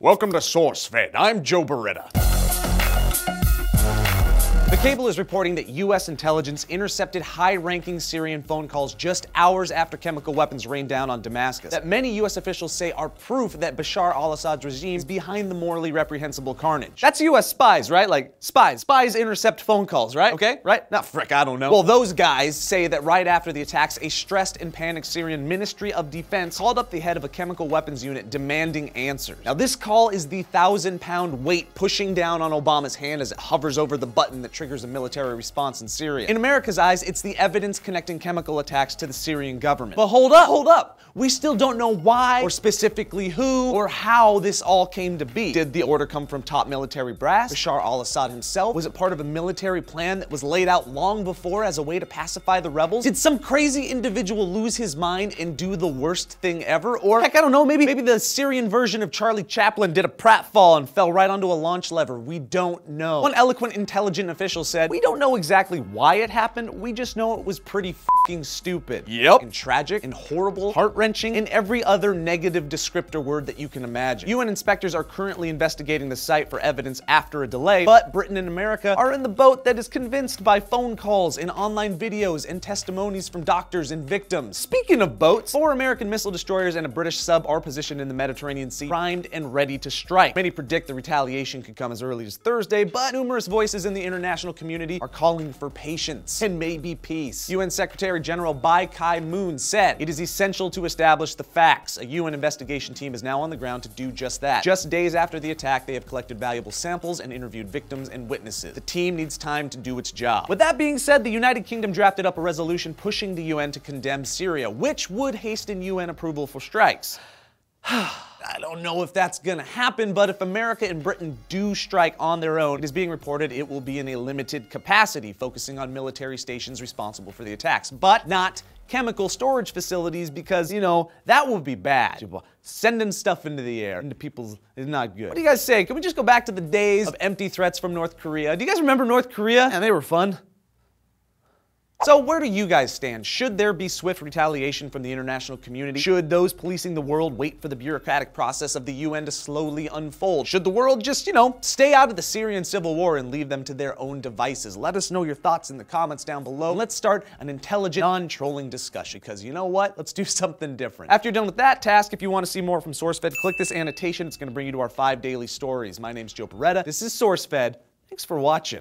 Welcome to SourceFed. I'm Joe Beretta. The cable is reporting that U.S. intelligence intercepted high-ranking Syrian phone calls just hours after chemical weapons rained down on Damascus, that many U.S. officials say are proof that Bashar al-Assad's regime is behind the morally reprehensible carnage. That's U.S. spies, right? Like, spies. Spies intercept phone calls, right? Okay, right? Nah, frick, I don't know. Well, those guys say that right after the attacks, a stressed and panicked Syrian Ministry of Defense called up the head of a chemical weapons unit demanding answers. Now, this call is the 1,000-pound weight pushing down on Obama's hand as it hovers over the button that triggers a military response in Syria. In America's eyes, it's the evidence connecting chemical attacks to the Syrian government. But hold up. We still don't know why, or specifically who, or how this all came to be. Did the order come from top military brass? Bashar al-Assad himself? Was it part of a military plan that was laid out long before as a way to pacify the rebels? Did some crazy individual lose his mind and do the worst thing ever? Or, heck, I don't know, maybe the Syrian version of Charlie Chaplin did a pratfall and fell right onto a launch lever. We don't know. One eloquent, intelligent official said, "We don't know exactly why it happened, we just know it was pretty f***ing stupid." Yep. And tragic, and horrible, heart-wrenching, and every other negative descriptor word that you can imagine. UN inspectors are currently investigating the site for evidence after a delay, but Britain and America are in the boat that is convinced by phone calls and online videos and testimonies from doctors and victims. Speaking of boats, 4 American missile destroyers and a British sub are positioned in the Mediterranean Sea, primed and ready to strike. Many predict the retaliation could come as early as Thursday, but numerous voices in the international community are calling for patience and maybe peace. UN Secretary General Ban Ki-moon said, "It is essential to establish the facts." A UN investigation team is now on the ground to do just that. Just days after the attack, they have collected valuable samples and interviewed victims and witnesses. The team needs time to do its job. With that being said, the United Kingdom drafted up a resolution pushing the UN to condemn Syria, which would hasten UN approval for strikes. I don't know if that's gonna happen, but if America and Britain do strike on their own, it is being reported it will be in a limited capacity, focusing on military stations responsible for the attacks, but not chemical storage facilities, because, you know, that would be bad. Sending stuff into the air, into people's, is not good. What do you guys say? Can we just go back to the days of empty threats from North Korea? Do you guys remember North Korea? And they were fun. So where do you guys stand? Should there be swift retaliation from the international community? Should those policing the world wait for the bureaucratic process of the UN to slowly unfold? Should the world just, you know, stay out of the Syrian civil war and leave them to their own devices? Let us know your thoughts in the comments down below. Let's start an intelligent, non-trolling discussion, because you know what? Let's do something different. After you're done with that task, if you want to see more from SourceFed, click this annotation. It's going to bring you to our 5 daily stories. My name's Joe Beretta. This is SourceFed. Thanks for watching.